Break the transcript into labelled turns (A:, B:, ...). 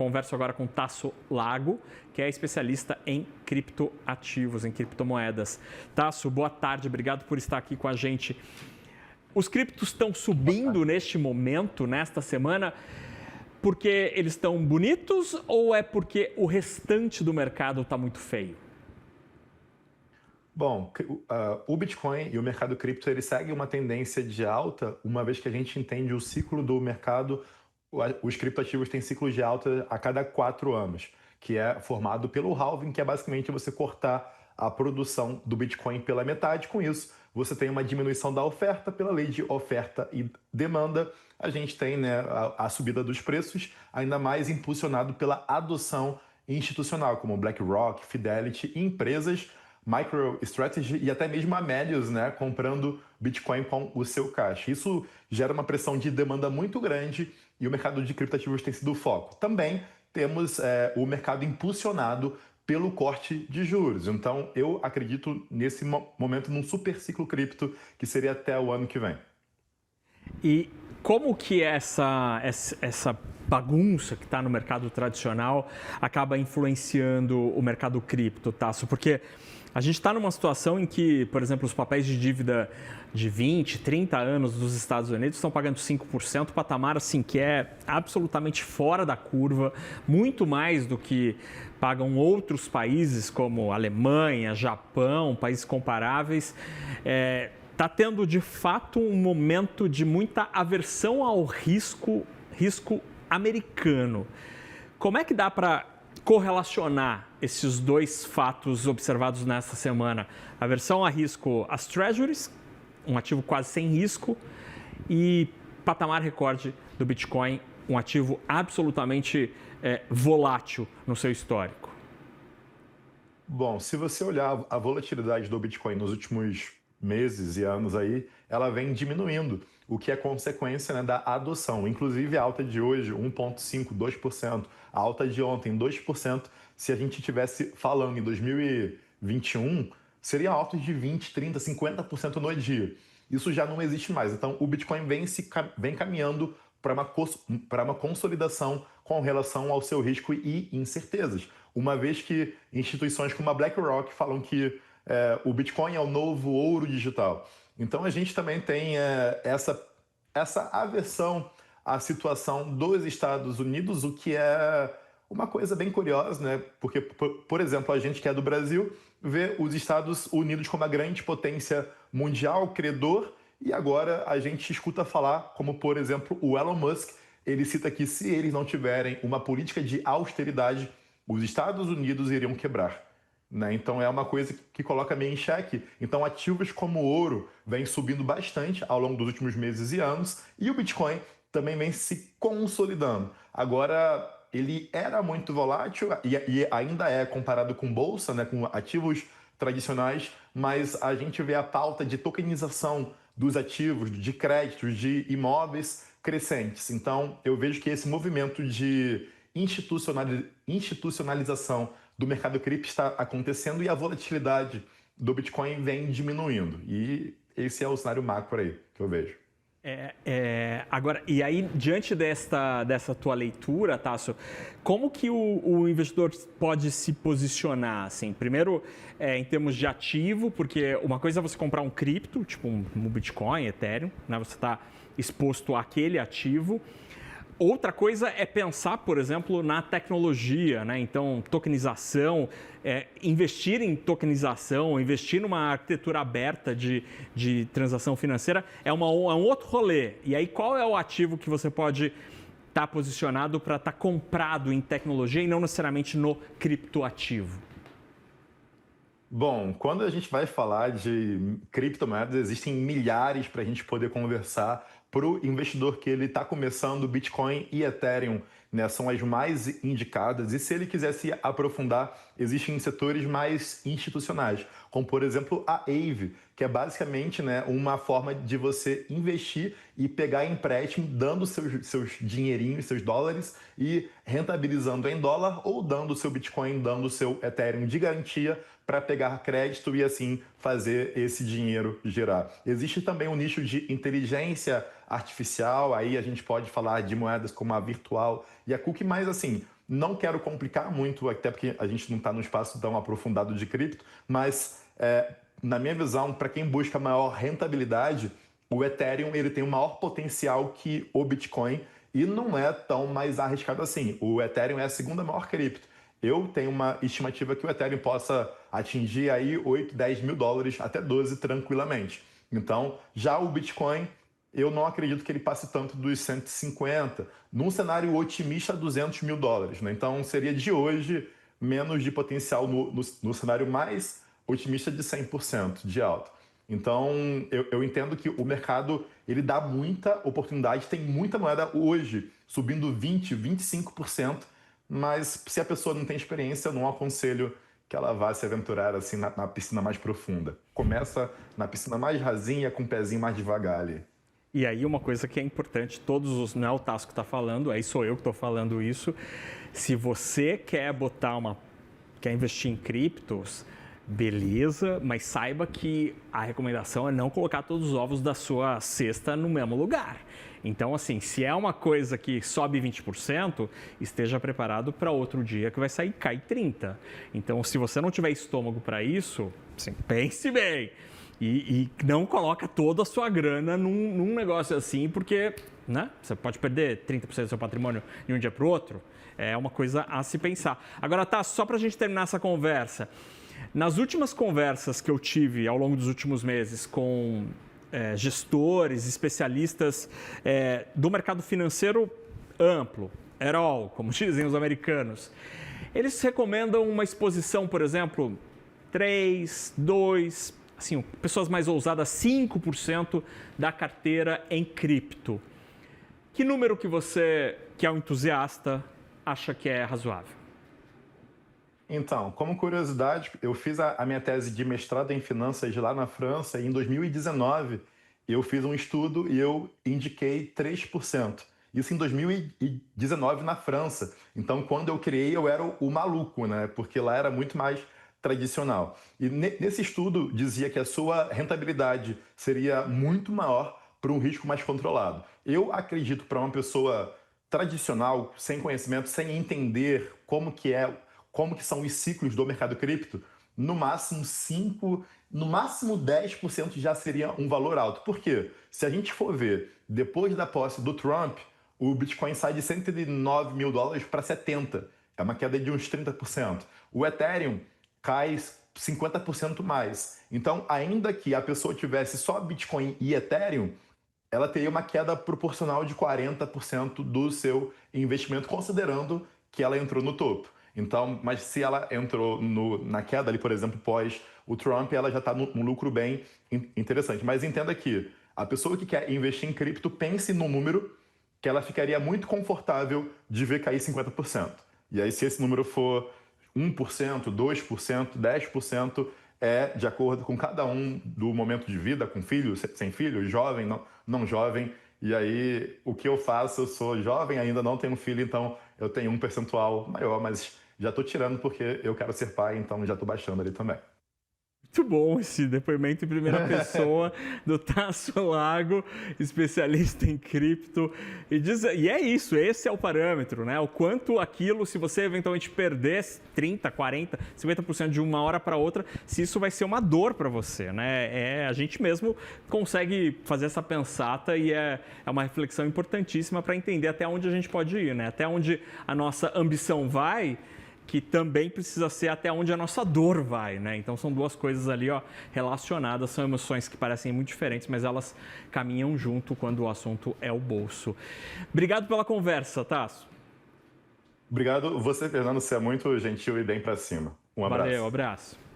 A: Converso agora com Tasso Lago, que é especialista em criptoativos, em criptomoedas. Tasso, boa tarde, obrigado por estar aqui com a gente. Os criptos estão subindo neste momento, nesta semana, porque eles estão bonitos ou é porque o restante do mercado está muito feio?
B: Bom, o Bitcoin e o mercado cripto ele segue uma tendência de alta, uma vez que a gente entende o ciclo do mercado. Os criptoativos têm ciclos de alta a cada 4 anos, que é formado pelo halving, que é basicamente você cortar a produção do Bitcoin pela metade. Com isso, você tem uma diminuição da oferta pela lei de oferta e demanda. A gente tem, né, a subida dos preços, ainda mais impulsionado pela adoção institucional, como BlackRock, Fidelity e empresas MicroStrategy e até mesmo a Melius, né, comprando Bitcoin com o seu caixa. Isso gera uma pressão de demanda muito grande e o mercado de criptativos tem sido o foco. Também temos o mercado impulsionado pelo corte de juros. Então, eu acredito nesse momento num super ciclo cripto que seria até o ano que vem.
A: E como que essa bagunça que está no mercado tradicional acaba influenciando o mercado cripto, Tasso? Porque a gente está numa situação em que, por exemplo, os papéis de dívida de 20, 30 anos dos Estados Unidos estão pagando 5%, patamar assim, que é absolutamente fora da curva, muito mais do que pagam outros países como Alemanha, Japão, países comparáveis. Está tendo, de fato, um momento de muita aversão ao risco americano. Como é que dá para correlacionar esses dois fatos observados nessa semana? Aversão a risco às treasuries, um ativo quase sem risco, e patamar recorde do Bitcoin, um ativo absolutamente volátil no seu histórico.
B: Bom, se você olhar a volatilidade do Bitcoin nos últimos meses e anos aí, ela vem diminuindo, o que é consequência, né, da adoção. Inclusive a alta de hoje, 1,5%, 2%, a alta de ontem, 2%, se a gente estivesse falando em 2021, seria alta de 20, 30, 50% no dia. Isso já não existe mais. Então o Bitcoin vem caminhando para uma consolidação com relação ao seu risco e incertezas. Uma vez que instituições como a BlackRock falam que o Bitcoin é o novo ouro digital. Então a gente também tem essa aversão à situação dos Estados Unidos, o que é uma coisa bem curiosa, né? Porque, por exemplo, a gente que é do Brasil vê os Estados Unidos como a grande potência mundial, credor, e agora a gente escuta falar, como por exemplo o Elon Musk, ele cita que se eles não tiverem uma política de austeridade, os Estados Unidos iriam quebrar. Né? Então é uma coisa que coloca meio em xeque. Então ativos como o ouro vem subindo bastante ao longo dos últimos meses e anos e o Bitcoin também vem se consolidando. Agora, ele era muito volátil e ainda é comparado com bolsa, né, com ativos tradicionais, mas a gente vê a pauta de tokenização dos ativos, de créditos, de imóveis crescentes. Então eu vejo que esse movimento de institucionalização do mercado cripto está acontecendo e a volatilidade do Bitcoin vem diminuindo. E esse é o cenário macro aí que eu vejo.
A: Agora, e aí, diante dessa tua leitura, Tasso, como que o investidor pode se posicionar? Assim? Primeiro, em termos de ativo, porque uma coisa é você comprar um cripto, tipo um Bitcoin, Ethereum, né? Você está exposto àquele ativo. Outra coisa é pensar, por exemplo, na tecnologia, né? Então, tokenização, investir em tokenização, investir numa arquitetura aberta de transação financeira é um outro rolê. E aí, qual é o ativo que você pode estar posicionado para estar comprado em tecnologia e não necessariamente no criptoativo?
B: Bom, quando a gente vai falar de criptomoedas, existem milhares para a gente poder conversar. Para o investidor que ele está começando, Bitcoin e Ethereum, né, são as mais indicadas. E se ele quiser se aprofundar, existem setores mais institucionais, como por exemplo a Aave, que é basicamente, né, uma forma de você investir e pegar empréstimo, dando seus dinheirinhos, seus dólares e rentabilizando em dólar ou dando o seu Bitcoin, dando o seu Ethereum de garantia para pegar crédito e assim fazer esse dinheiro girar. Existe também um nicho de inteligência artificial, aí a gente pode falar de moedas como a virtual e a cookie, mas assim, Não quero complicar muito, até porque a gente não está num espaço tão aprofundado de cripto, mas na minha visão, para quem busca maior rentabilidade, o Ethereum ele tem um maior potencial que o Bitcoin e não é tão mais arriscado assim. O Ethereum é a segunda maior cripto. Eu tenho uma estimativa que o Ethereum possa atingir aí 8, 10 mil dólares, até 12 tranquilamente. Então, já o Bitcoin, eu não acredito que ele passe tanto dos 150, num cenário otimista, 200 mil dólares. Né? Então, seria de hoje menos de potencial no cenário mais otimista de 100% de alta. Então, eu entendo que o mercado ele dá muita oportunidade, tem muita moeda hoje subindo 20%, 25%, mas se a pessoa não tem experiência, eu não aconselho que ela vá se aventurar assim na piscina mais profunda. Começa na piscina mais rasinha, com o pezinho mais devagar ali.
A: E aí uma coisa que é importante, não é o Tasso que está falando, aí sou eu que estou falando isso. Se você quer quer investir em criptos, beleza, mas saiba que a recomendação é não colocar todos os ovos da sua cesta no mesmo lugar. Então, assim, se é uma coisa que sobe 20%, esteja preparado para outro dia que vai cair 30%. Então, se você não tiver estômago para isso, assim, pense bem. E não coloca toda a sua grana num negócio assim, porque né, você pode perder 30% do seu patrimônio de um dia para o outro. É uma coisa a se pensar. Agora, tá, só para a gente terminar essa conversa. Nas últimas conversas que eu tive ao longo dos últimos meses com gestores, especialistas do mercado financeiro amplo, at all, como dizem os americanos, eles recomendam uma exposição, por exemplo, 3, 2, assim, pessoas mais ousadas, 5% da carteira em cripto. Que número que você, que é um entusiasta, acha que é razoável?
B: Então, como curiosidade, eu fiz a minha tese de mestrado em finanças lá na França e em 2019 eu fiz um estudo e eu indiquei 3%. Isso em 2019 na França. Então, quando eu criei, eu era o maluco, né? Porque lá era muito mais tradicional. E nesse estudo dizia que a sua rentabilidade seria muito maior para um risco mais controlado. Eu acredito para uma pessoa tradicional, sem conhecimento, sem entender como que são os ciclos do mercado cripto, no máximo 5%, no máximo 10% já seria um valor alto. Por quê? Se a gente for ver, depois da posse do Trump, o Bitcoin sai de 109 mil dólares para 70. É uma queda de uns 30%. O Ethereum cai 50% mais. Então, ainda que a pessoa tivesse só Bitcoin e Ethereum, ela teria uma queda proporcional de 40% do seu investimento, considerando que ela entrou no topo. Então, mas se ela entrou na queda ali, por exemplo, pós o Trump, ela já está num lucro bem interessante. Mas entenda que a pessoa que quer investir em cripto, pense no número que ela ficaria muito confortável de ver cair 50%. E aí, se esse número for 1%, 2%, 10%, é de acordo com cada um do momento de vida, com filho, sem filho, jovem, não jovem. E aí, o que eu faço? Eu sou jovem, ainda não tenho filho, então eu tenho um percentual maior, mas já estou tirando porque eu quero ser pai, então já estou baixando ali também.
A: Muito bom esse depoimento em primeira pessoa do Tasso Lago, especialista em cripto. E é isso, esse é o parâmetro, né? O quanto aquilo, se você eventualmente perder 30%, 40%, 50% de uma hora para outra, se isso vai ser uma dor para você, né? A gente mesmo consegue fazer essa pensata e é uma reflexão importantíssima para entender até onde a gente pode ir, né? Até onde a nossa ambição vai, que também precisa ser até onde a nossa dor vai, né? Então são duas coisas ali, ó, relacionadas, são emoções que parecem muito diferentes, mas elas caminham junto quando o assunto é o bolso. Obrigado pela conversa, Tasso.
B: Obrigado você, Fernando, você é muito gentil e bem para cima. Um abraço.
A: Valeu, abraço.